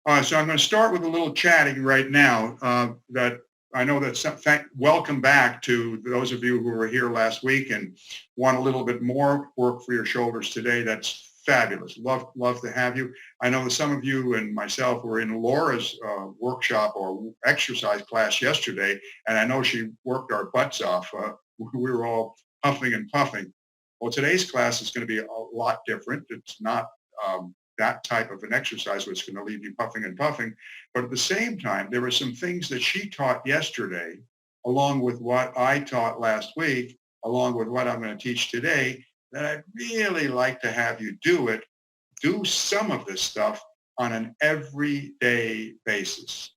So I'm going to start with a little chatting right now. That I know that welcome back to those of you who were here last week and want a little bit more work for your shoulders today. That's fabulous. Love to have you. I know that some of you and myself were in Laura's workshop or exercise class yesterday, and I know she worked our butts off. We were all huffing and puffing. Well, today's class is going to be a lot different. It's not that type of an exercise which is going to leave you puffing and puffing. But at the same time, there were some things that she taught yesterday, along with what I taught last week, along with what I'm going to teach today, that I'd really like to have you do some of this stuff on an everyday basis.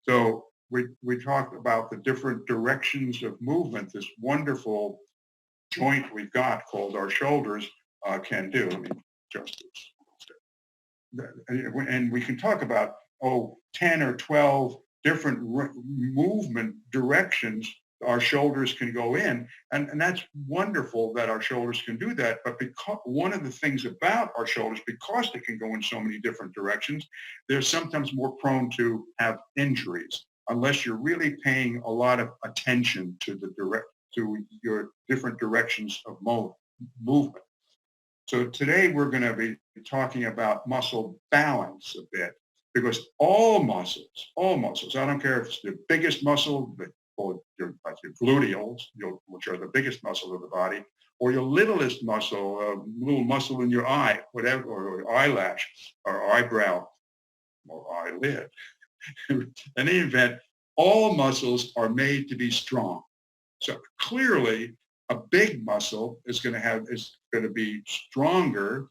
So we talked about the different directions of movement, this wonderful joint we've got called our shoulders can do. Let me adjust this. And we can talk about 10 or 12 different movement directions our shoulders can go in, and that's wonderful that our shoulders can do that. But because one of the things about our shoulders, because they can go in so many different directions, they're sometimes more prone to have injuries unless you're really paying a lot of attention to your different directions of movement. So today we're going to be talking about muscle balance a bit, because all muscles, I don't care if it's the biggest muscle, like your gluteals, which are the biggest muscle of the body, or your littlest muscle, little muscle in your eye, whatever, or eyelash, or eyebrow, or eyelid. In any event, all muscles are made to be strong. So clearly, a big muscle is going to be stronger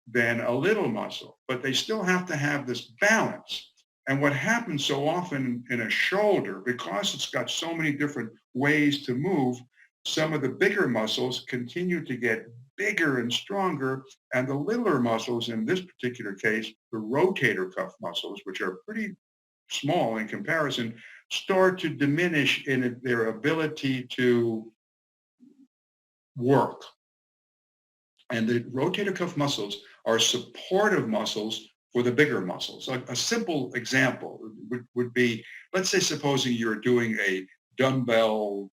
than a little muscle, but they still have to have this balance. And what happens so often in a shoulder, because it's got so many different ways to move, some of the bigger muscles continue to get bigger and stronger, and the littler muscles, in this particular case, the rotator cuff muscles, which are pretty small in comparison, start to diminish in their ability to work. And the rotator cuff muscles are supportive muscles for the bigger muscles. A simple example would be, let's say, supposing you're doing a dumbbell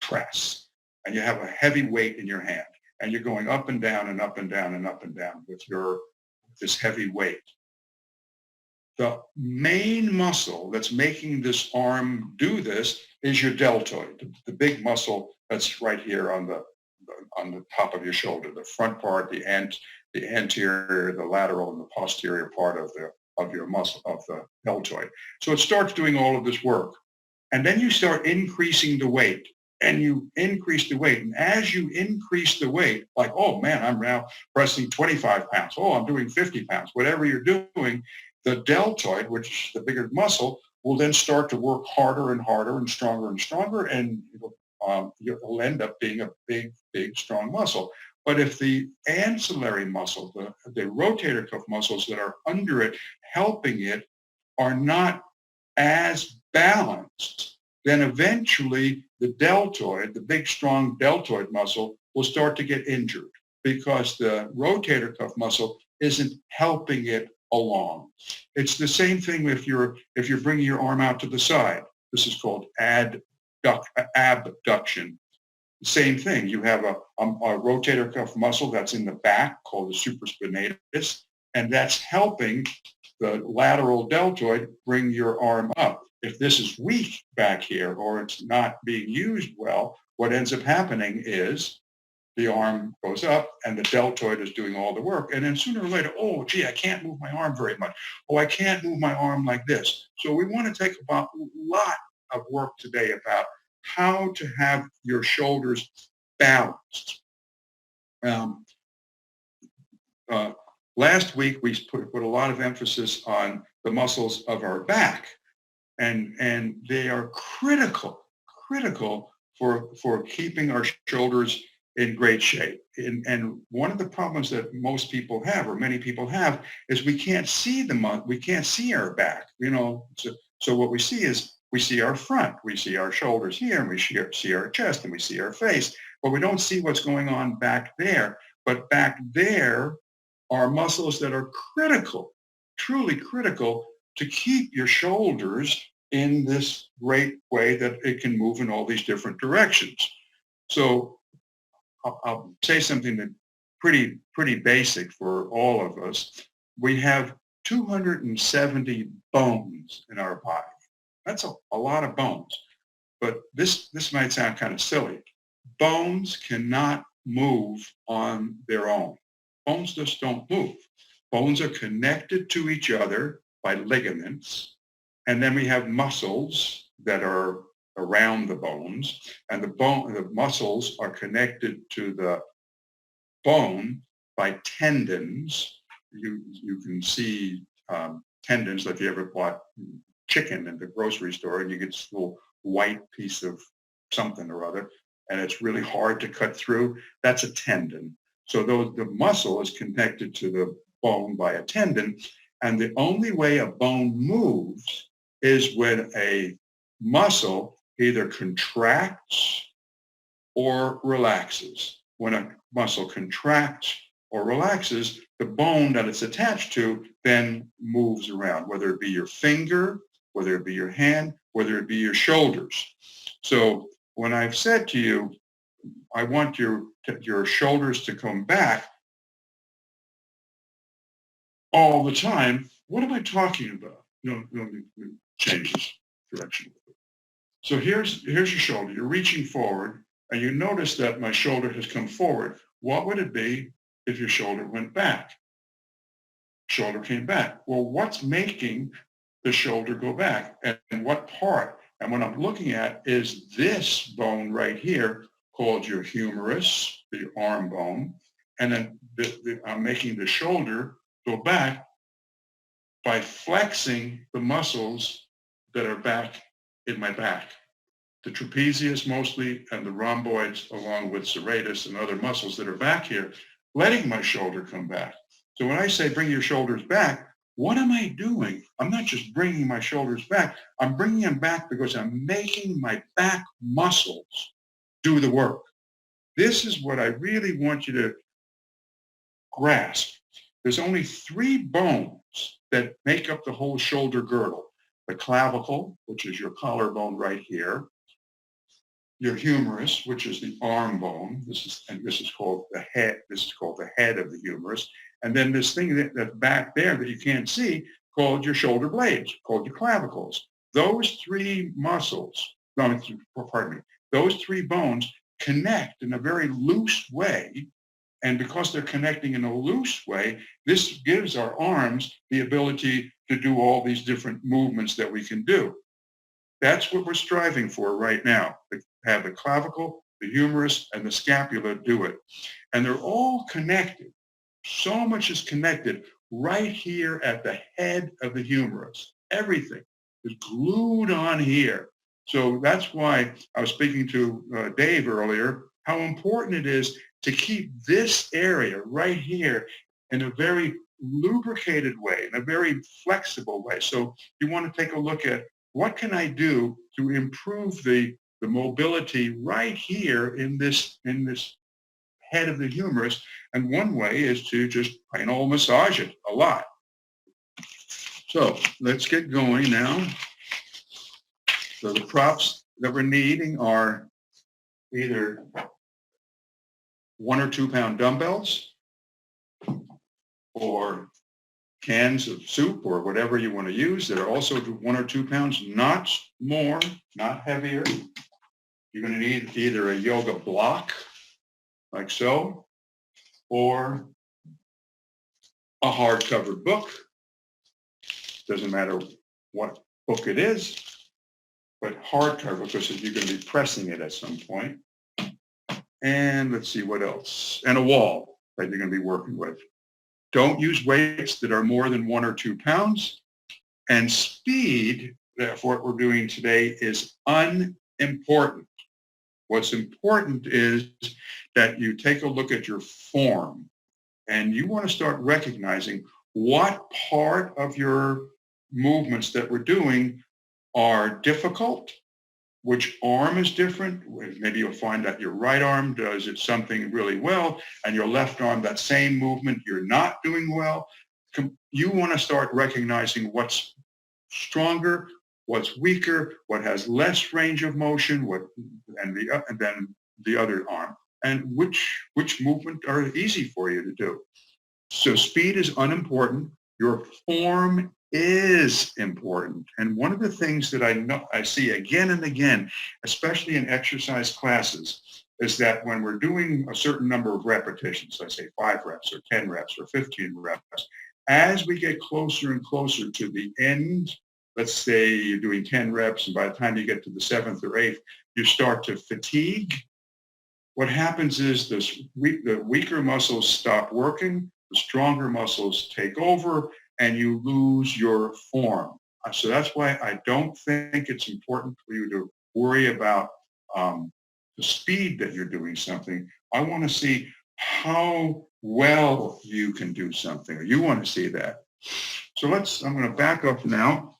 press and you have a heavy weight in your hand and you're going up and down and up and down and up and down with this heavy weight. The main muscle that's making this arm do this is your deltoid, the big muscle that's right here on the top of your shoulder, the front part, the anterior, the lateral, and the posterior part of your muscle, of the deltoid. So it starts doing all of this work. And then you start increasing the weight, and you increase the weight. And as you increase the weight, like, oh man, I'm now pressing 25 pounds. Oh, I'm doing 50 pounds. Whatever you're doing, the deltoid, which is the bigger muscle, will then start to work harder and harder and stronger, and you'll end up being a big, strong muscle. But if the ancillary muscle, the rotator cuff muscles that are under it, helping it, are not as balanced, then eventually the deltoid, the big, strong deltoid muscle, will start to get injured because the rotator cuff muscle isn't helping it along. It's the same thing if you're bringing your arm out to the side. This is called abduction. Same thing. You have a rotator cuff muscle that's in the back called the supraspinatus, and that's helping the lateral deltoid bring your arm up. If this is weak back here or it's not being used well, what ends up happening is the arm goes up and the deltoid is doing all the work. And then sooner or later, oh, gee, I can't move my arm very much. Oh, I can't move my arm like this. So we want to take a lot of work today about how to have your shoulders balanced. Last week, we put a lot of emphasis on the muscles of our back, and they are critical for keeping our shoulders in great shape. And one of the problems that most people have, or many people have, is we can't see we can't see our back. So what we see is we see our front, we see our shoulders here, and we see our chest, and we see our face, but we don't see what's going on back there. But back there are muscles that are critical, truly critical to keep your shoulders in this great way that it can move in all these different directions. So I'll say something that pretty basic for all of us. We have 270 bones in our body. That's a lot of bones. But this might sound kind of silly. Bones cannot move on their own. Bones just don't move. Bones are connected to each other by ligaments. And then we have muscles that are around the bones. And the muscles are connected to the bone by tendons. You can see tendons, like if you ever bought chicken in the grocery store and you get this little white piece of something or other, and it's really hard to cut through, that's a tendon. So the muscle is connected to the bone by a tendon, and the only way a bone moves is when a muscle either contracts or relaxes. When a muscle contracts or relaxes, the bone that it's attached to then moves around, whether it be your finger, whether it be your hand, whether it be your shoulders. So when I've said to you, I want your shoulders to come back all the time, what am I talking about? No, change this direction. So here's your shoulder. You're reaching forward, and you notice that my shoulder has come forward. What would it be if your shoulder went back? Shoulder came back. Well, what's making the shoulder go back, and what part? And what I'm looking at is this bone right here called your humerus, the arm bone. And then I'm making the shoulder go back by flexing the muscles that are back in my back. The trapezius mostly, and the rhomboids, along with serratus and other muscles that are back here, letting my shoulder come back. So when I say bring your shoulders back, what am I doing? I'm not just bringing my shoulders back. I'm bringing them back because I'm making my back muscles do the work. This is what I really want you to grasp. There's only 3 bones that make up the whole shoulder girdle. The clavicle, which is your collarbone right here. Your humerus, which is the arm bone. This is called the head. This is called the head of the humerus. And then this thing that's back there that you can't see, called your shoulder blades, called your clavicles. Those 3 muscles, pardon me, those 3 bones connect in a very loose way. And because they're connecting in a loose way, this gives our arms the ability to do all these different movements that we can do. That's what we're striving for right now, to have the clavicle, the humerus, and the scapula do it. And they're all connected. So much is connected right here at the head of the humerus. Everything is glued on here. So that's why I was speaking to Dave earlier, how important it is to keep this area right here in a very lubricated way, in a very flexible way. So you want to take a look at what can I do to improve the mobility right here in this head of the humerus. And one way is to just plain old massage it a lot. So let's get going now. So the props that we're needing are either 1 or 2 pound dumbbells or cans of soup or whatever you want to use that are also 1 or 2 pounds, not more, not heavier. You're going to need either a yoga block like so, or a hardcover book. Doesn't matter what book it is, but hardcover because you're going to be pressing it at some point. And let's see what else. And a wall that you're going to be working with. Don't use weights that are more than 1 or 2 pounds. And speed, for what we're doing today, is unimportant. What's important is that you take a look at your form and you want to start recognizing what part of your movements that we're doing are difficult, which arm is different. Maybe you'll find that your right arm does it something really well and your left arm, that same movement, you're not doing well. You want to start recognizing what's stronger, what's weaker, what has less range of motion, and then the other arm, and which movement are easy for you to do. So speed is unimportant. Your form is important. And one of the things that I see again and again, especially in exercise classes, is that when we're doing a certain number of repetitions, let's say 5 reps or 10 reps or 15 reps, as we get closer and closer to the end, let's say you're doing 10 reps, and by the time you get to the 7th or 8th, you start to fatigue. What happens is the weaker muscles stop working, the stronger muscles take over, and you lose your form. So that's why I don't think it's important for you to worry about the speed that you're doing something. I want to see how well you can do something, or you want to see that. So I'm going to back up now.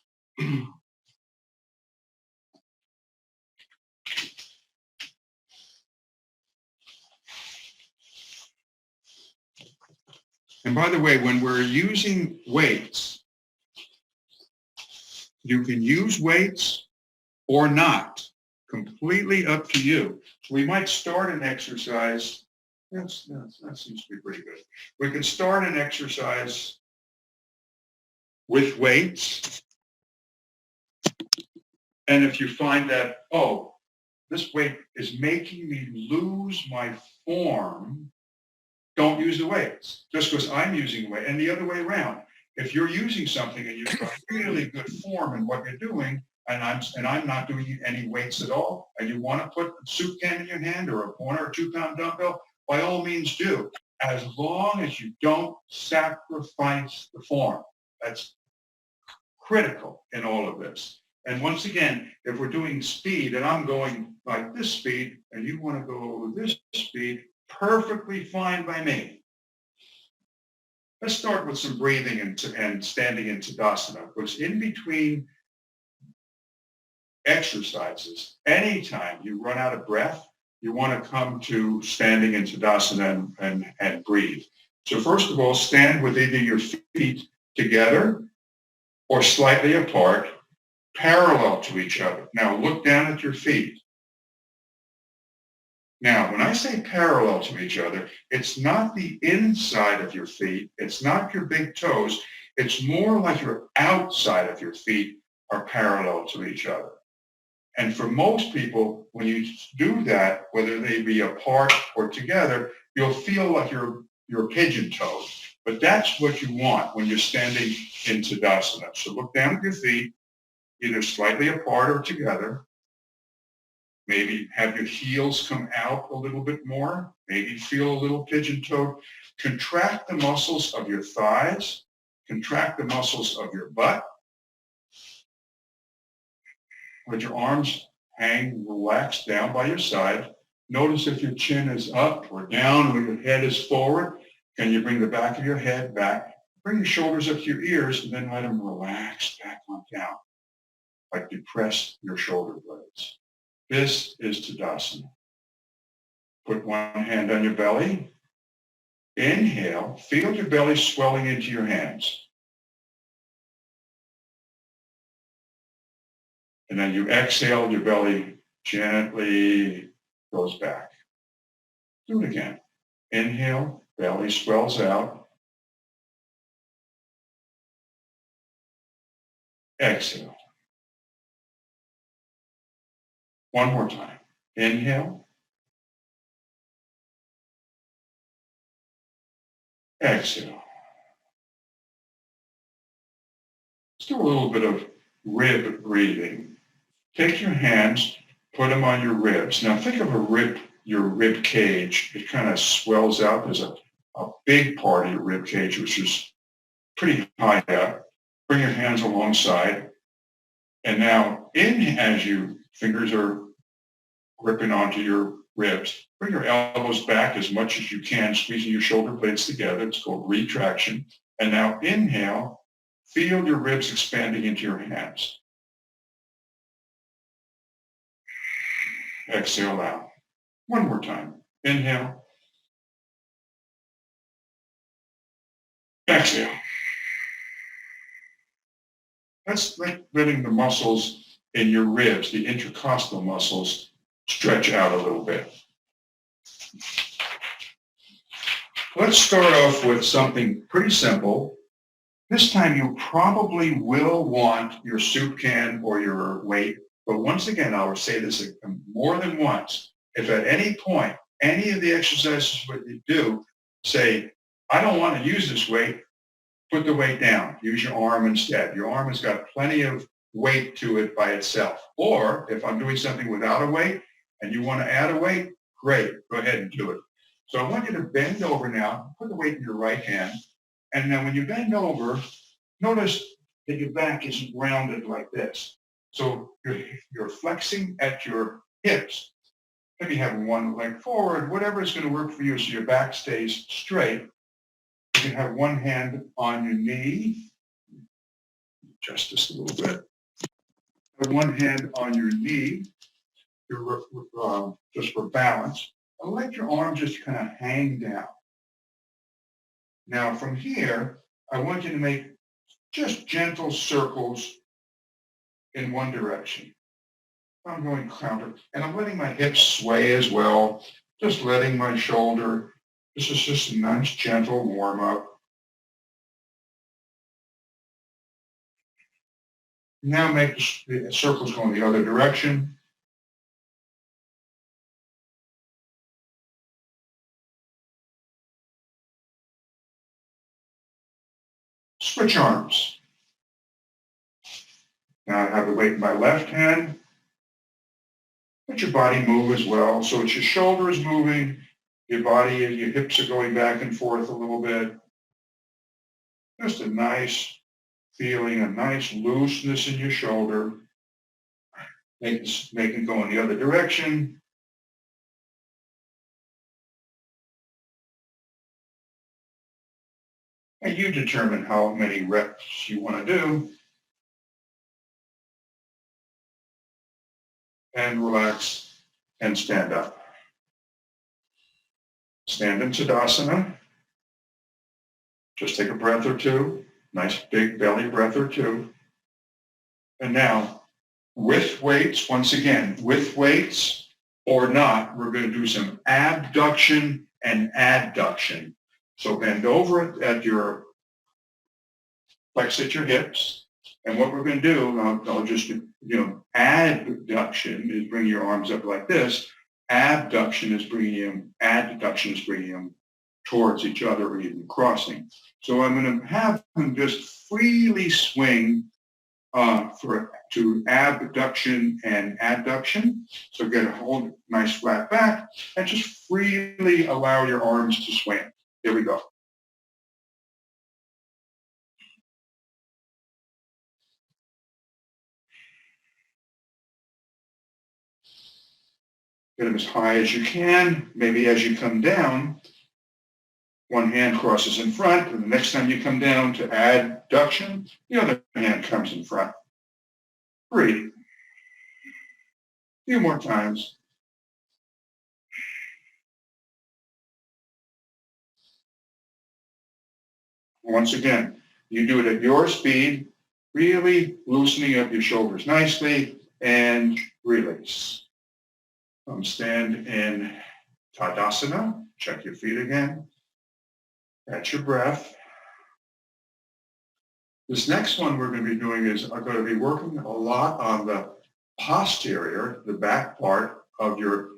And by the way, when we're using weights, you can use weights or not, completely up to you. So we might start an exercise. That seems to be pretty good. We can start an exercise with weights. And if you find that, oh, this weight is making me lose my form, don't use the weights just because I'm using weight. And the other way around, if you're using something and you've got really good form in what you're doing, and I'm not doing any weights at all, and you want to put a soup can in your hand or a 1 or 2 pound dumbbell, by all means do, as long as you don't sacrifice the form. That's critical in all of this. And once again, if we're doing speed and I'm going like this speed and you want to go this speed, perfectly fine by me. Let's start with some breathing and standing in Tadasana, because in between exercises, anytime you run out of breath, you want to come to standing in Tadasana and breathe. So first of all, stand with either your feet together or slightly apart, parallel to each other. Now look down at your feet. Now, when I say parallel to each other, it's not the inside of your feet. It's not your big toes. It's more like your outside of your feet are parallel to each other. And for most people, when you do that, whether they be apart or together, you'll feel like you're pigeon-toed. But that's what you want when you're standing in Tadasana. So look down at your feet, either slightly apart or together. Maybe have your heels come out a little bit more. Maybe feel a little pigeon-toed. Contract the muscles of your thighs. Contract the muscles of your butt. Let your arms hang relaxed down by your side. Notice if your chin is up or down or your head is forward. Can you bring the back of your head back? Bring your shoulders up to your ears and then let them relax back on down. Like depress your shoulder blades. This is Tadasana. Put one hand on your belly. Inhale. Feel your belly swelling into your hands. And then you exhale, your belly gently goes back. Do it again. Inhale, belly swells out. Exhale. One more time. Inhale. Exhale. Let's do a little bit of rib breathing. Take your hands, put them on your ribs. Now think of your rib cage. It kind of swells out. There's a big part of your rib cage, which is pretty high up. Bring your hands alongside. And now as your fingers are gripping onto your ribs, bring your elbows back as much as you can, squeezing your shoulder blades together. It's called retraction. And now inhale, feel your ribs expanding into your hands. Exhale out. One more time. Inhale. Exhale. That's like letting the muscles in your ribs, the intercostal muscles, stretch out a little bit. Let's start off with something pretty simple. This time you probably will want your soup can or your weight, but once again, I will say this more than once. If at any point, any of the exercises that you do say, I don't want to use this weight, put the weight down. Use your arm instead. Your arm has got plenty of weight to it by itself. Or if I'm doing something without a weight and you want to add a weight, great, go ahead and do it. So I want you to bend over now, put the weight in your right hand, and then when you bend over, notice that your back isn't rounded like this. So you're flexing at your hips. Maybe having one leg forward, whatever is going to work for you so your back stays straight. You can have one hand on your knee. Adjust this a little bit. Have one hand on your knee, just for balance. And let your arm just kind of hang down. Now from here, I want you to make just gentle circles in one direction. I'm going counter, and I'm letting my hips sway as well, just letting my shoulder. This is just a nice, gentle warm-up. Now make the circles go in the other direction. Switch arms. Now I have the weight in my left hand. Let your body move as well. So it's your shoulders moving, your body and your hips are going back and forth a little bit. Just a nice feeling, a nice looseness in your shoulder. Make it go in the other direction. And you determine how many reps you want to do. And relax and stand up. Stand in Tadasana. Just take a breath or two. Nice big belly breath or two. And now, with weights, once again, with weights or not, we're going to do some abduction and adduction. So bend over at your, flex at your hips. And what we're going to do, I'll just, adduction is bring your arms up like this. Adduction is bringing them towards each other or even crossing. So I'm going to have them just freely swing to abduction and adduction. So get a whole nice flat back and just freely allow your arms to swing. Here we go. Get them as high as you can. Maybe as you come down, one hand crosses in front, and the next time you come down to adduction, the other hand comes in front. Breathe. A few more times. Once again, you do it at your speed, really loosening up your shoulders nicely, and release. Stand in Tadasana. Check your feet again. Catch your breath. This next one we're going to be doing is I'm going to be working a lot on the posterior, the back part of your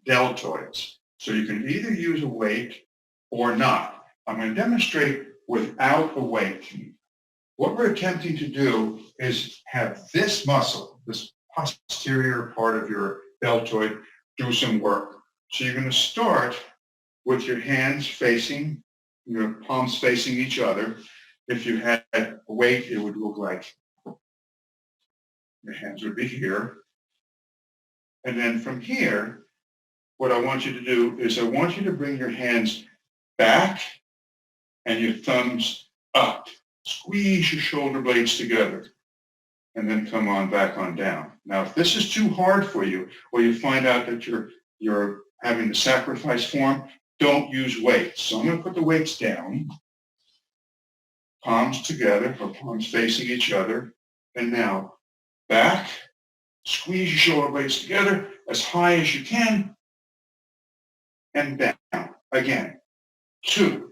deltoids. So you can either use a weight or not. I'm going to demonstrate without a weight. What we're attempting to do is have this muscle, this posterior part of your deltoid, do some work. So you're going to start with your hands facing, your palms facing each other. If you had a weight, it would look like your hands would be here. And then from here, what I want you to do is I want you to bring your hands back and your thumbs up. Squeeze your shoulder blades together and then come on back on down. Now, if this is too hard for you, or you find out that you're having the sacrifice form, don't use weights. So I'm going to put the weights down, palms together, or palms facing each other. And now back, squeeze your shoulder blades together as high as you can, and down. Again, 2,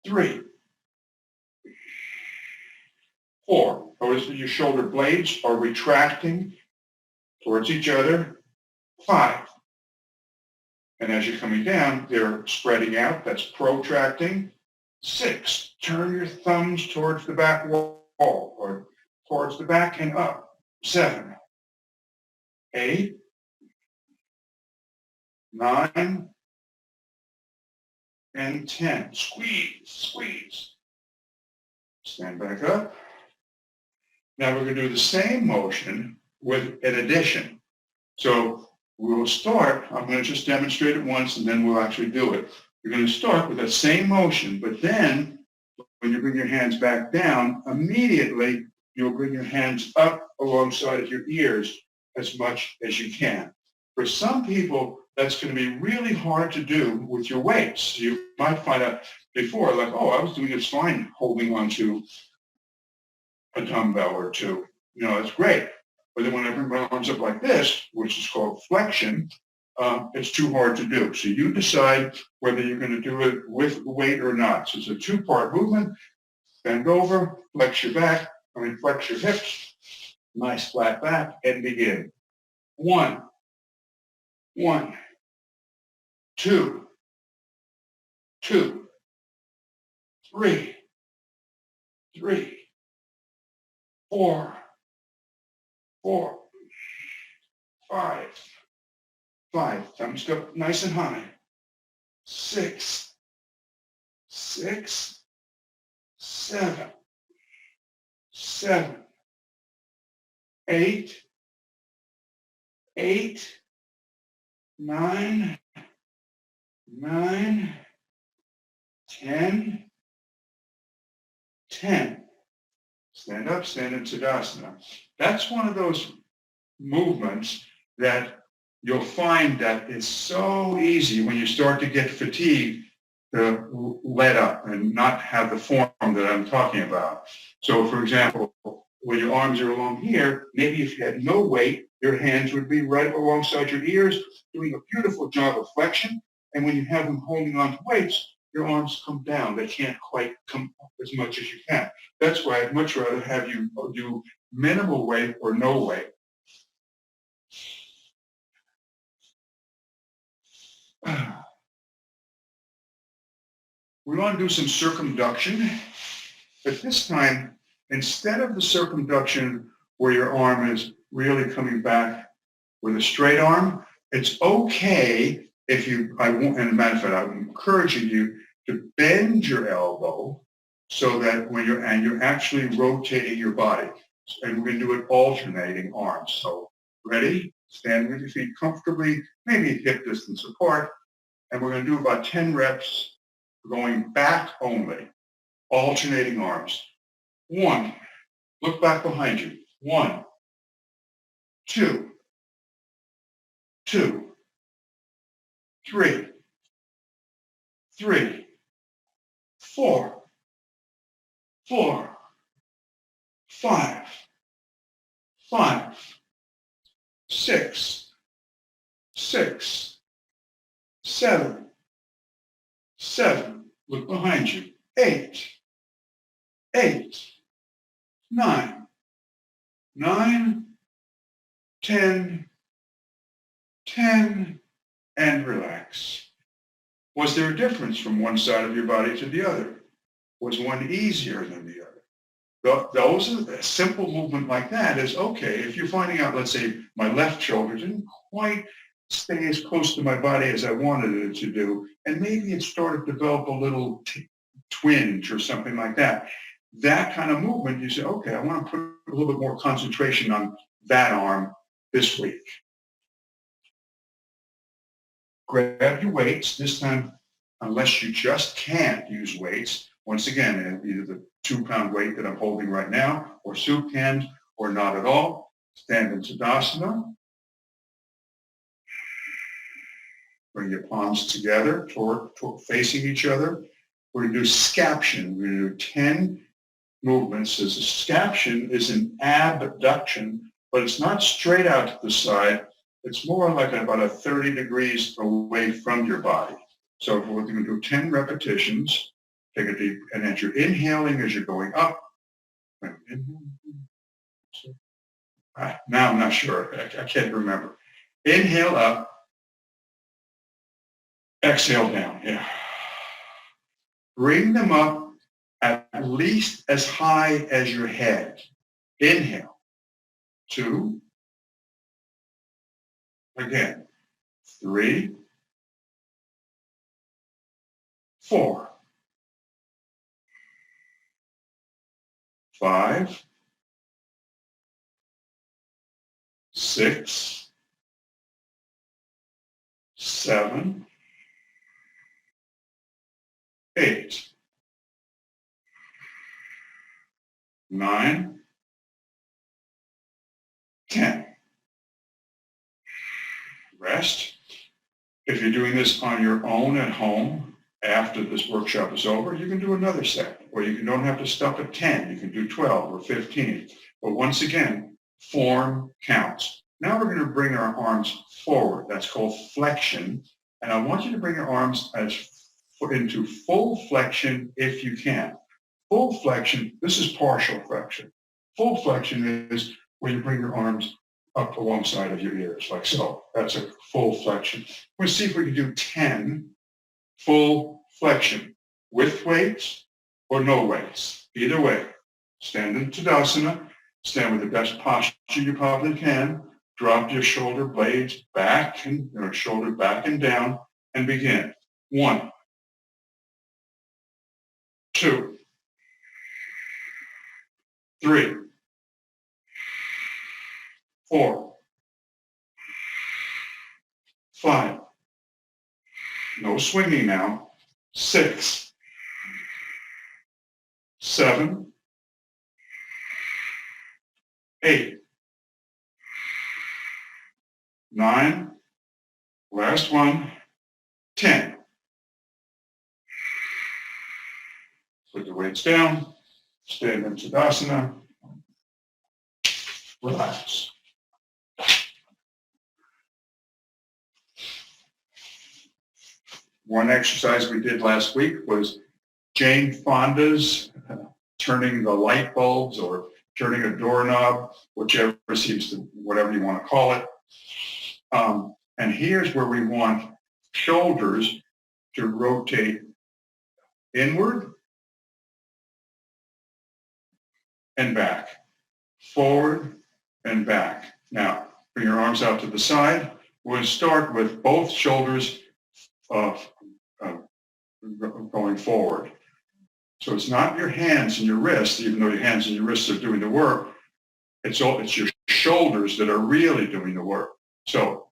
3, 4. Notice that your shoulder blades are retracting towards each other. 5. And as you're coming down, they're spreading out. That's protracting. 6. Turn your thumbs towards the back wall or towards the back and up. 7. 8. 9. And 10. Squeeze, squeeze. Stand back up. Now we're going to do the same motion with an addition. So we will start, I'm going to just demonstrate it once and then we'll actually do it. You're going to start with that same motion, but then when you bring your hands back down, immediately you'll bring your hands up alongside of your ears as much as you can. For some people, that's going to be really hard to do with your weights. You might find out before, like, oh, I was doing it fine holding on to a dumbbell or two. You know, it's great. But then when I bring my arms up like this, which is called flexion, it's too hard to do. So you decide whether you're going to do it with the weight or not. So it's a two-part movement. Bend over, flex your hips, nice flat back, and begin. 1, 2, 2, 3, 4, 5. Thumbs up nice and high. 6, 7, 8, 9, 10. Stand up, stand in Tadasana. That's one of those movements that you'll find that it's so easy when you start to get fatigued to let up and not have the form that I'm talking about. So for example, when your arms are along here, maybe if you had no weight, your hands would be right alongside your ears, doing a beautiful job of flexion. And when you have them holding on to weights, your arms come down. They can't quite come up as much as you can. That's why I'd much rather have you do minimal weight or no weight. We want to do some circumduction, but this time, instead of the circumduction where your arm is really coming back with a straight arm, it's okay if you, and as a matter of fact, I'm encouraging you to bend your elbow so that when you're actually rotating your body. And we're going to do it alternating arms. So ready? Stand with your feet comfortably, maybe hip distance apart. And we're going to do about 10 reps going back only, alternating arms. 1, look back behind you. 1, 2, 3, 4, 5, 6, 7. Look behind you. 8, 9, 10, and relax. Was there a difference from one side of your body to the other? Was one easier than the other? Those are a simple movement like that is okay. If you're finding out, let's say my left shoulder didn't quite stay as close to my body as I wanted it to do, and maybe it started to develop a little twinge or something like that. That kind of movement, you say, okay, I want to put a little bit more concentration on that arm this week. Grab your weights. This time, unless you just can't use weights, once again, either the 2-pound weight that I'm holding right now, or soup cans, or not at all. Stand in Tadasana. Bring your palms together, facing each other. We're going to do scaption. We're going to do 10 movements is a scaption is an abduction, but it's not straight out to the side. It's more like about a 30 degrees away from your body. So we're going to do 10 repetitions. Take a deep, and as you're inhaling, as you're going up. Now I'm not sure. I can't remember. Inhale up. Exhale down. Yeah. Bring them up at least as high as your head. Inhale. 2. Again. 3. 4. 5. 6. 7. 8. 9. 10. Rest. If you're doing this on your own at home, after this workshop is over, you can do another set, or you don't have to stop at 10. You can do 12 or 15. But once again, form counts. Now we're going to bring our arms forward. That's called flexion. And I want you to bring your arms into full flexion if you can. Full flexion, this is partial flexion. Full flexion is where you bring your arms up alongside of your ears, like so. That's a full flexion. We'll see if we can do 10 full flexion with weights or no weights. Either way, stand in Tadasana, stand with the best posture you probably can, drop your shoulder blades back and shoulder back and down, and begin. 1, 2, 3, 4, 5. No swinging now. 6, 7, 8, 9, last one, 10. Put the weights down, stand in Tadasana, relax. One exercise we did last week was Jane Fonda's turning the light bulbs or turning a doorknob, whichever seems to, whatever you want to call it. And here's where we want shoulders to rotate inward and back, forward and back. Now, bring your arms out to the side. We'll start with both shoulders going forward. So it's not your hands and your wrists, even though your hands and your wrists are doing the work. It's your shoulders that are really doing the work. So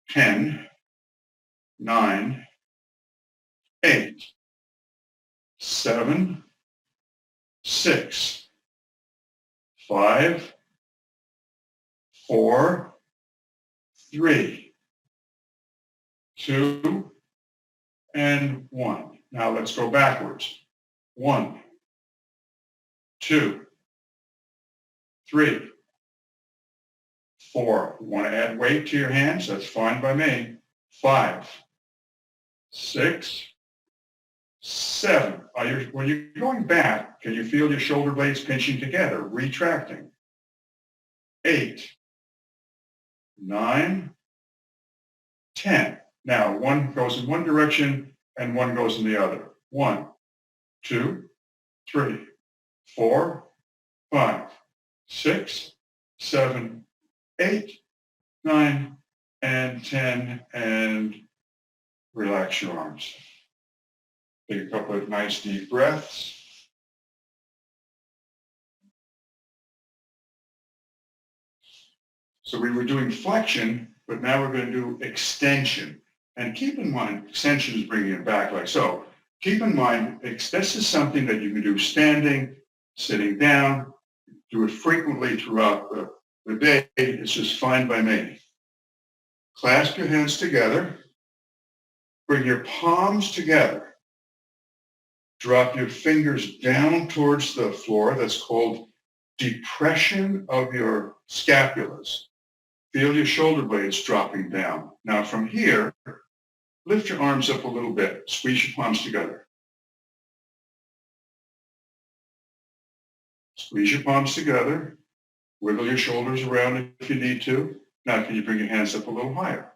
10, 9, 8, 7, 6, 5, 4, 3, 2, and 1. Now let's go backwards. 1, 2, 3, 4. You want to add weight to your hands? That's fine by me. 5, 6, 7. When you're going back, can you feel your shoulder blades pinching together, retracting? 8, 9, 10. Now, one goes in one direction and one goes in the other. 1, 2, 3, 4, 5, 6, 7, 8, 9, and 10, and relax your arms. Take a couple of nice deep breaths. So we were doing flexion, but now we're going to do extension. And keep in mind, extension is bringing it back like so. Keep in mind, this is something that you can do standing, sitting down, do it frequently throughout the day. It's just fine by me. Clasp your hands together. Bring your palms together. Drop your fingers down towards the floor. That's called depression of your scapulas. Feel your shoulder blades dropping down. Now from here, lift your arms up a little bit. Squeeze your palms together. Squeeze your palms together. Wiggle your shoulders around if you need to. Now can you bring your hands up a little higher?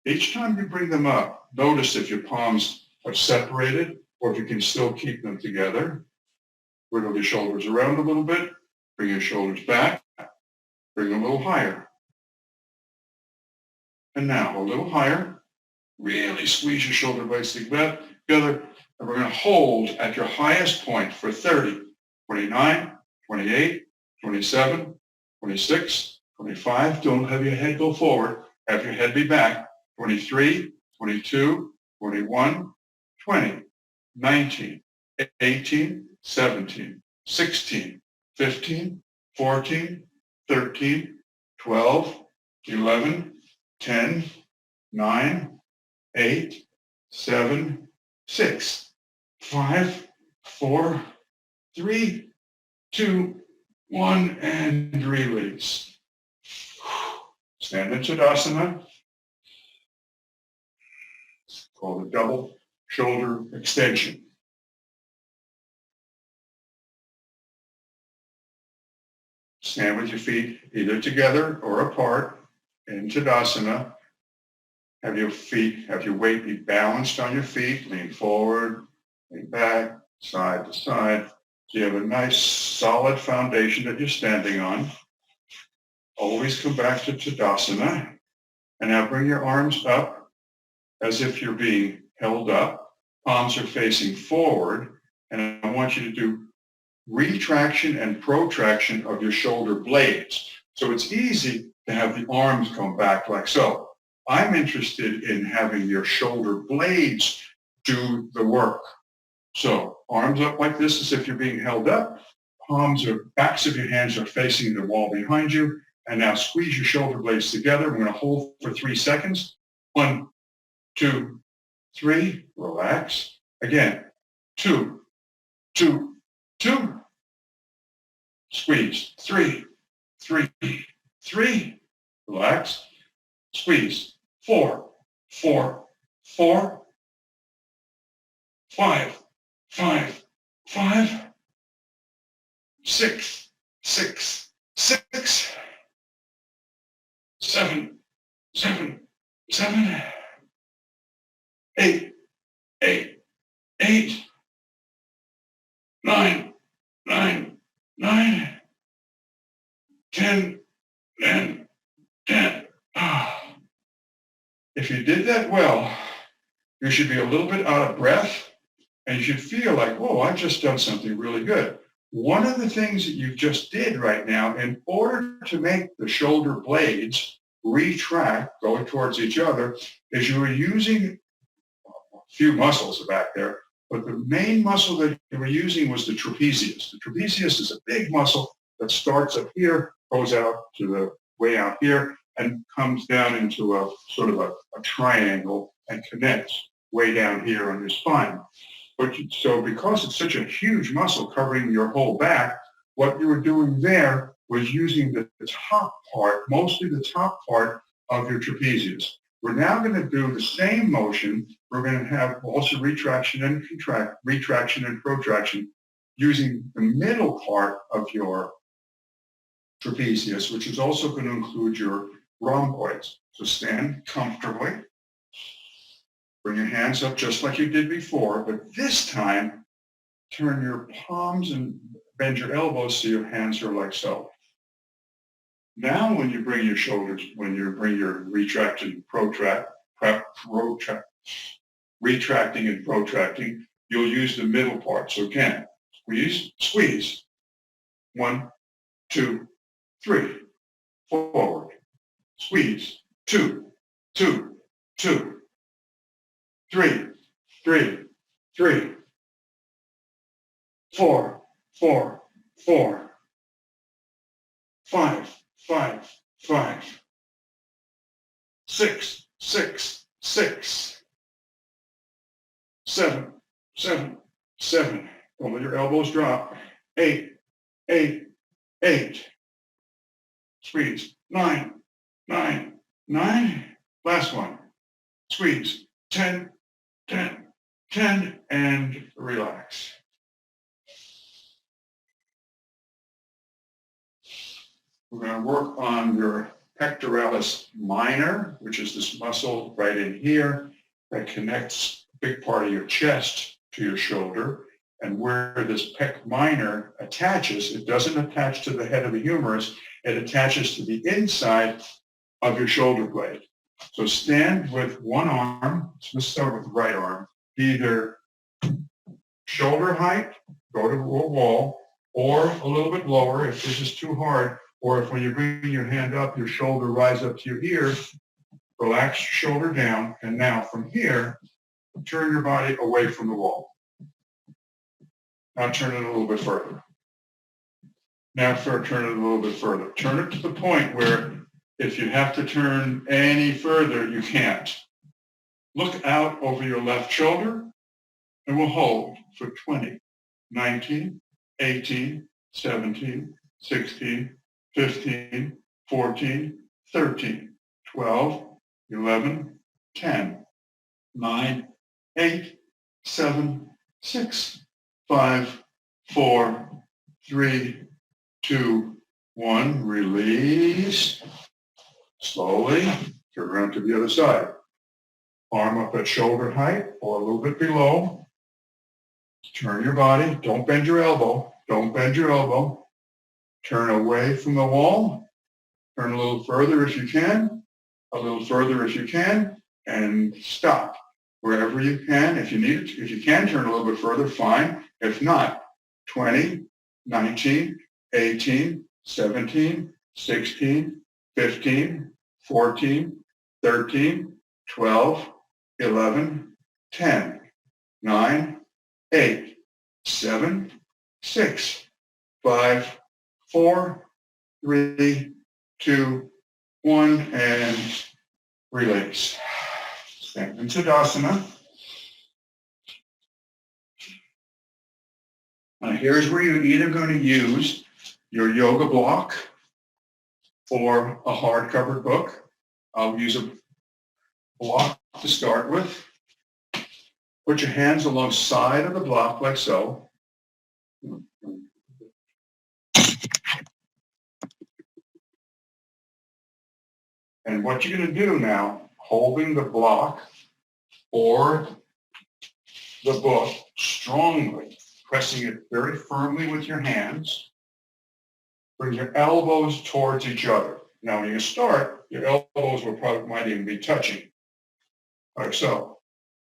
Each time you bring them up, notice if your palms are separated or if you can still keep them together. Wiggle your shoulders around a little bit. Bring your shoulders back. Bring them a little higher. And now a little higher. Really squeeze your shoulder blades together. And we're going to hold at your highest point for 30, 29, 28, 27, 26, 25. Don't have your head go forward. Have your head be back. 23, 22, 21, 20, 19, 18, 17, 16, 15, 14, 13, 12, 11, 10, 9, 8, 7, 6, 5, 4, 3, 2, 1, and release. Stand in Tadasana. It's called a double shoulder extension. Stand with your feet either together or apart in Tadasana. Have your weight be balanced on your feet. Lean forward, lean back, side to side. So you have a nice solid foundation that you're standing on. Always come back to Tadasana. And now bring your arms up as if you're being held up. Palms are facing forward. And I want you to do retraction and protraction of your shoulder blades. So it's easy to have the arms come back like so. I'm interested in having your shoulder blades do the work. So arms up like this as if you're being held up. Backs of your hands are facing the wall behind you. And now squeeze your shoulder blades together. We're going to hold for 3 seconds. 1, 2, 3. Relax. Again. 2, 2, 2. Squeeze. 3, 3, 3. Relax. Squeeze. 4, 4, 4. 5, 5, 5. 6, 6, 6. 7, 7, 7. 8, 8, 8. 9, 9, 9. 10, 10, 10. If you did that well, you should be a little bit out of breath and you should feel like, whoa, I've just done something really good. One of the things that you just did right now, in order to make the shoulder blades retract, going towards each other, is you were using a few muscles back there, but the main muscle that you were using was the trapezius. The trapezius is a big muscle that starts up here, goes out to the way out here, and comes down into a sort of a triangle and connects way down here on your spine. So because it's such a huge muscle covering your whole back, what you were doing there was using the top part, mostly the top part of your trapezius. We're now going to do the same motion. We're going to have also retraction and protraction using the middle part of your trapezius, which is also going to include your rhomboids. So stand comfortably. Bring your hands up just like you did before, but this time, turn your palms and bend your elbows so your hands are like so. Now when you bring your shoulders, when you bring your retracting and protracting, you'll use the middle part. So again, squeeze, squeeze. 1, 2, 3. Forward. Squeeze. 2, 2, 2. 3, 3, 3. 4, 4, 4. 5, 5, 5. 6, 6, 6. 7, 7, 7. Don't let your elbows drop. 8, 8, 8. Squeeze. 9, 9, 9. Last one. Squeeze. 10, 10, 10, and relax. We're going to work on your pectoralis minor, which is this muscle right in here that connects a big part of your chest to your shoulder. And where this pec minor attaches, it doesn't attach to the head of the humerus, it attaches to the inside of your shoulder blade. So stand with one arm, so let's start with the right arm, either shoulder height, go to a wall, or a little bit lower if this is too hard, or if when you bring your hand up, your shoulder rise up to your ear, relax your shoulder down, and now from here, turn your body away from the wall. Now turn it a little bit further. Now turn it a little bit further. Turn it to the point where if you have to turn any further, you can't. Look out over your left shoulder, and we'll hold for 20, 19, 18, 17, 16, 15, 14, 13, 12, 11, 10, 9, 8, 7, 6, 5, 4, 3, 2, 1. Release. Slowly turn around to the other side. Arm up at shoulder height or a little bit below. Turn your body. Don't bend your elbow. Don't bend your elbow. Turn away from the wall. Turn a little further if you can. A little further if you can. And stop wherever you can. If you need it, if you can turn a little bit further, fine. If not, 20, 19, 18, 17, 16, 15, 14, 13, 12, 11, 10, 9, 8, 7, 6, 5, 4, 3, 2, 1, and release. Stand in Tadasana. Now here's where you're either going to use your yoga block or a hardcover book. I'll use a block to start with. Put your hands alongside of the block like so. And what you're going to do now, holding the block or the book strongly, pressing it very firmly with your hands, bring your elbows towards each other. Now, when you start, your elbows might even be touching, like so.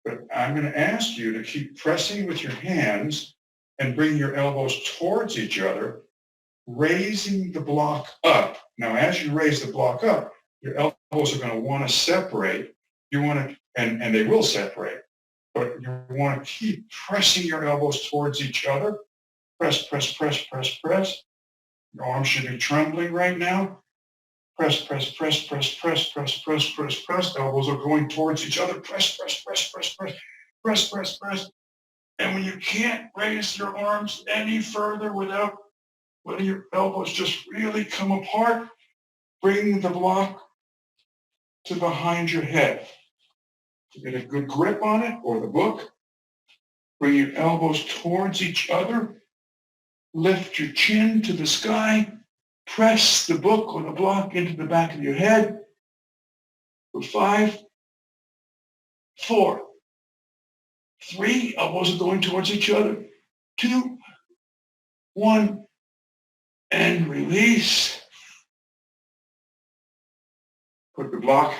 But I'm going to ask you to keep pressing with your hands and bring your elbows towards each other, raising the block up. Now, as you raise the block up, your elbows are going to want to separate. You want to, and they will separate, but you want to keep pressing your elbows towards each other. Press, press, press, press, press. Your arms should be trembling right now. Press, press, press, press, press, press, press, press, press. Elbows are going towards each other. Press, press, press, press, press, press, press, press. And when you can't raise your arms any further without letting your elbows just really come apart, bring the block to behind your head. Get a good grip on it or the book. Bring your elbows towards each other. Lift your chin to the sky. Press the book or the block into the back of your head. For 5, 4, 3, elbows are going towards each other. 2, 1, and release. Put the block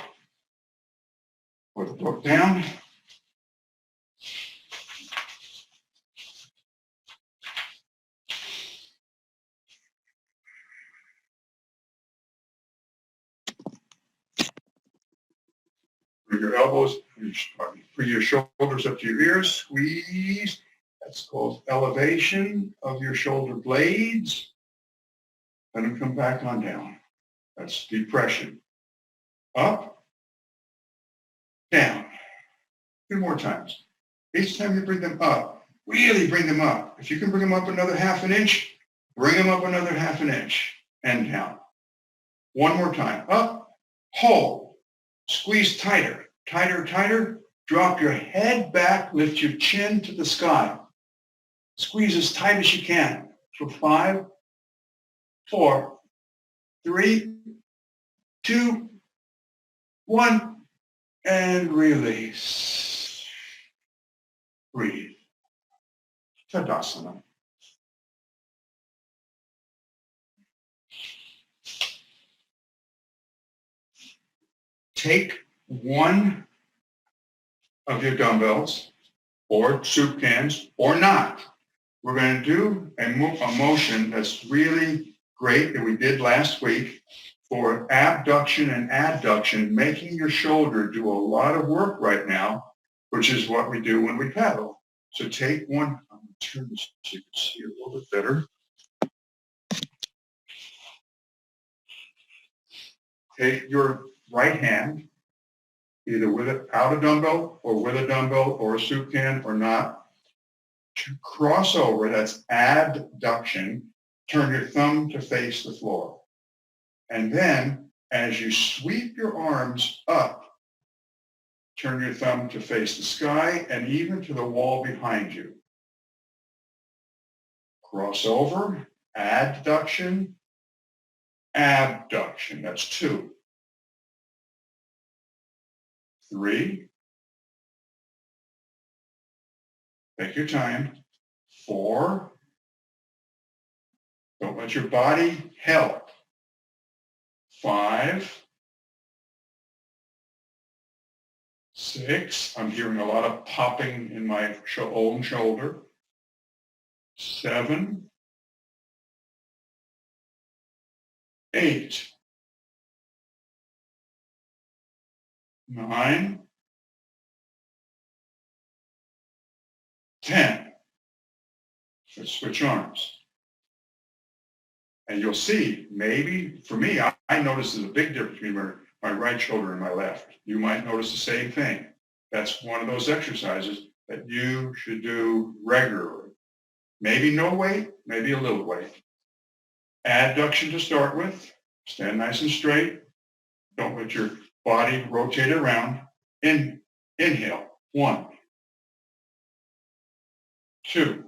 or the book down. Bring your elbows, bring your shoulders up to your ears, squeeze. That's called elevation of your shoulder blades. Let them come back on down. That's depression. Up, down. 2 more times. Each time you bring them up, Really bring them up. If you can bring them up another half an inch, bring them up another half an inch and down. One more time. Up, hold, squeeze tighter, tighter, tighter. Drop your head back, lift your chin to the sky. Squeeze as tight as you can for 5, 4, 3, 2, 1, and release. Breathe. Tadasana. Take one of your dumbbells or soup cans or not. We're going to do a motion that's really great that we did last week for abduction and adduction, making your shoulder do a lot of work right now, which is what we do when we paddle. So take one. I'm going to turn this so you can see it a little bit better. Take your right hand, either without a dumbbell or with a dumbbell or a soup can or not. To cross over, that's adduction. Turn your thumb to face the floor. And then as you sweep your arms up, turn your thumb to face the sky and even to the wall behind you. Cross over, adduction, abduction. That's 2. 3. Take your time. 4. Don't let your body help. 5. 6. I'm hearing a lot of popping in my own shoulder. 7. 8. 9. 10. Let's switch arms. And you'll see, maybe, for me, I notice there's a big difference between my right shoulder and my left. You might notice the same thing. That's one of those exercises that you should do regularly. Maybe no weight, maybe a little weight. Adduction to start with. Stand nice and straight. Don't let your body rotate around. Inhale. 1. 2.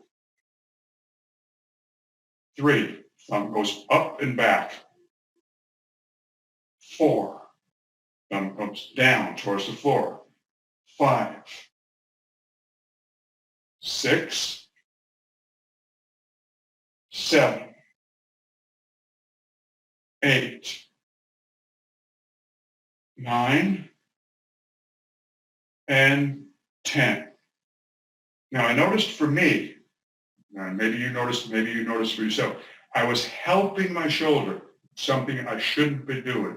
3. Thumb goes up and back. 4. Thumb goes down towards the floor. 5. 6. 7. 8. 9. And 10. Now I noticed for me, maybe you noticed for yourself, I was helping my shoulder, something I shouldn't be doing.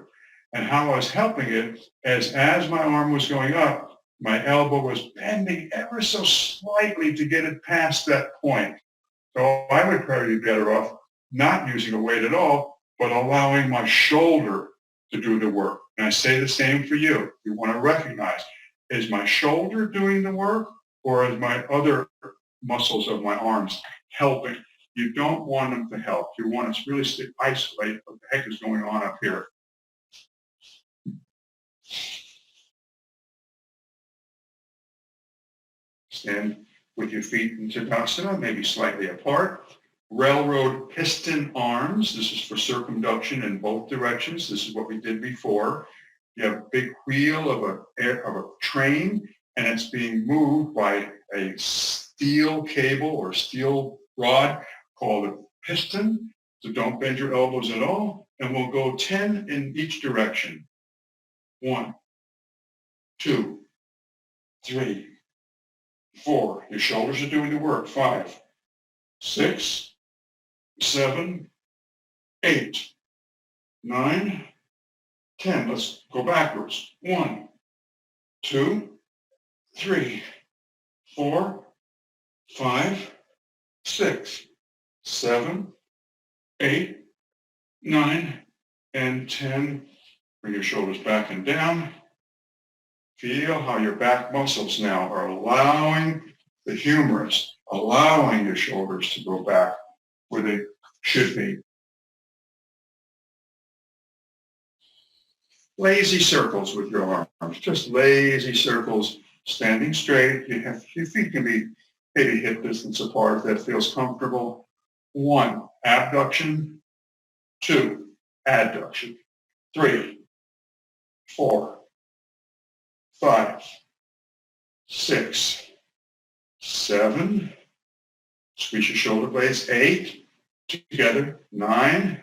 And how I was helping it is as my arm was going up, my elbow was bending ever so slightly to get it past that point. So I would probably be better off not using a weight at all, but allowing my shoulder to do the work. And I say the same for you. You want to recognize, is my shoulder doing the work or is my other muscles of my arms helping? You don't want them to help. You want to really isolate what the heck is going on up here. Stand with your feet in Tadasana, maybe slightly apart. Railroad piston arms. This is for circumduction in both directions. This is what we did before. You have a big wheel of a train, and it's being moved by a steel cable or steel rod called a piston. So don't bend your elbows at all. And we'll go 10 in each direction. 1, 2, 3, 4. Your shoulders are doing the work. 5, 6, 7, 8, 9, 10. Let's go backwards. 1, 2, 3, 4, 5, 6, 7, 8, 9, and 10. Bring your shoulders back and down. Feel how your back muscles now are allowing the humerus, allowing your shoulders to go back where they should be. Lazy circles with your arms, just lazy circles, standing straight. Your feet can be maybe hip distance apart if that feels comfortable. 1, abduction. 2, adduction. 3, 4, 5, 6, 7. Squeeze your shoulder blades. 8, together. 9,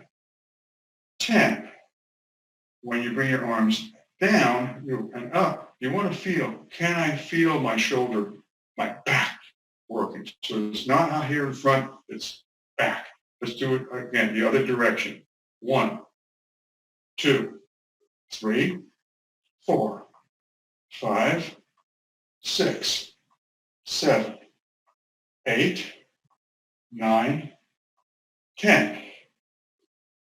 10. When you bring your arms down and up, you want to feel, can I feel my shoulder, my back working? So it's not out here in front, it's back. Let's do it again, the other direction. 1, 2, 3, 4, 5, 6, 7, 8, 9, 10.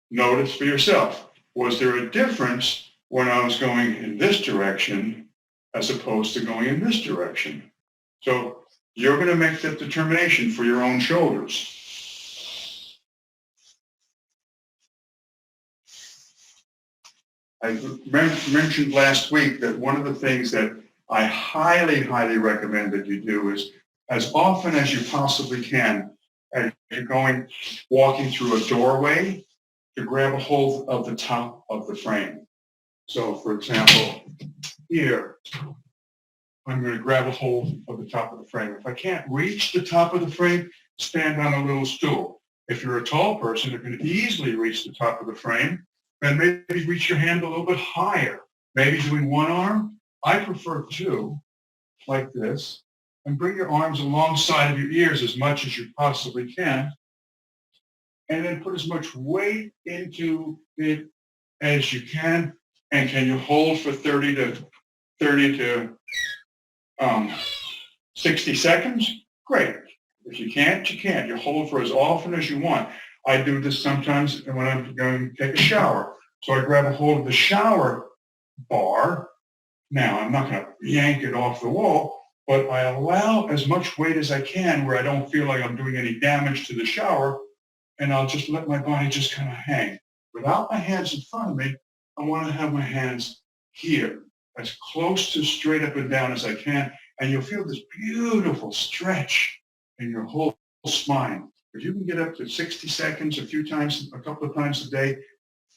Notice for yourself. Was there a difference when I was going in this direction as opposed to going in this direction? So you're going to make that determination for your own shoulders. I mentioned last week that one of the things that I highly, highly recommend that you do is as often as you possibly can, as you're walking through a doorway, to grab a hold of the top of the frame. So for example, here, I'm going to grab a hold of the top of the frame. If I can't reach the top of the frame, stand on a little stool. If you're a tall person who can easily reach the top of the frame, then maybe reach your hand a little bit higher. Maybe doing one arm. I prefer 2, like this, and bring your arms alongside of your ears as much as you possibly can. And then put as much weight into it as you can. And can you hold for 30 to 60 seconds? Great. If you can't, you can't. You hold for as often as you want. I do this sometimes when I'm going to take a shower. So I grab a hold of the shower bar. Now, I'm not going to yank it off the wall, but I allow as much weight as I can where I don't feel like I'm doing any damage to the shower. And I'll just let my body just kind of hang. Without my hands in front of me, I want to have my hands here, as close to straight up and down as I can. And you'll feel this beautiful stretch in your whole spine. If you can get up to 60 seconds a couple of times a day,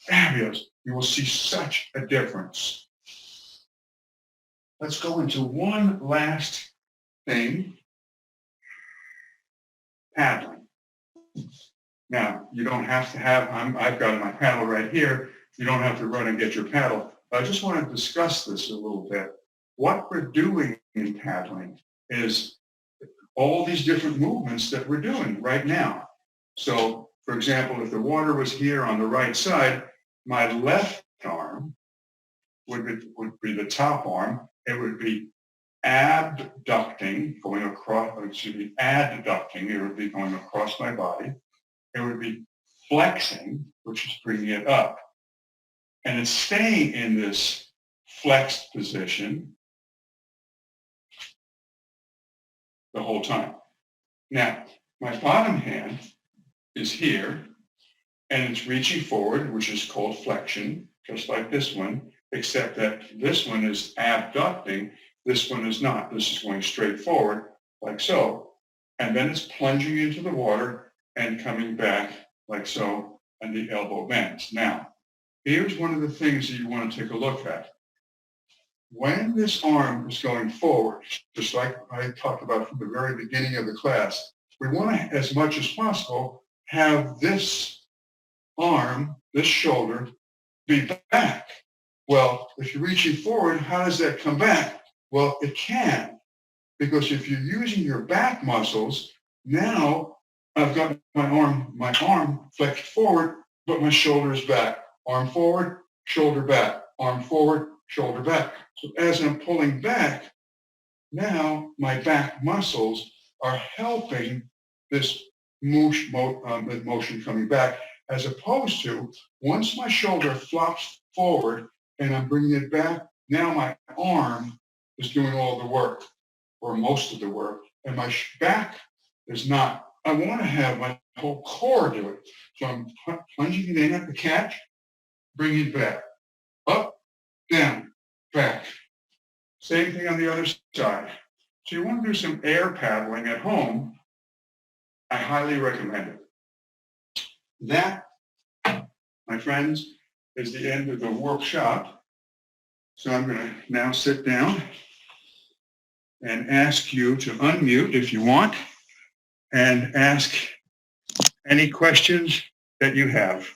fabulous. You will see such a difference. Let's go into one last thing, paddling. Now, you don't have to have, I've got my paddle right here. You don't have to run and get your paddle. But I just want to discuss this a little bit. What we're doing in paddling is all these different movements that we're doing right now. So, for example, if the water was here on the right side, my left arm would be the top arm. It would be adducting, adducting. It would be going across my body. It would be flexing, which is bringing it up. And it's staying in this flexed position the whole time. Now, my bottom hand is here, and it's reaching forward, which is called flexion, just like this one, except that this one is abducting, this one is not. This is going straight forward, like so. And then it's plunging into the water and coming back like so, and the elbow bends. Now, here's one of the things that you want to take a look at. When this arm is going forward, just like I talked about from the very beginning of the class, we want to, as much as possible, have this arm, this shoulder, be back. Well, if you're reaching forward, how does that come back? Well, it can, because if you're using your back muscles, now I've got my arm flexed forward, but my shoulder is back. Arm forward, shoulder back. Arm forward, shoulder back. So as I'm pulling back, now my back muscles are helping this motion coming back, as opposed to once my shoulder flops forward and I'm bringing it back, now my arm is doing all the work, or most of the work, and my back is not. I want to have my whole core do it. So I'm plunging it in at the catch, bring it back, up, down, back. Same thing on the other side. So you want to do some air paddling at home, I highly recommend it. That, my friends, is the end of the workshop. So I'm going to now sit down and ask you to unmute if you want and ask any questions that you have.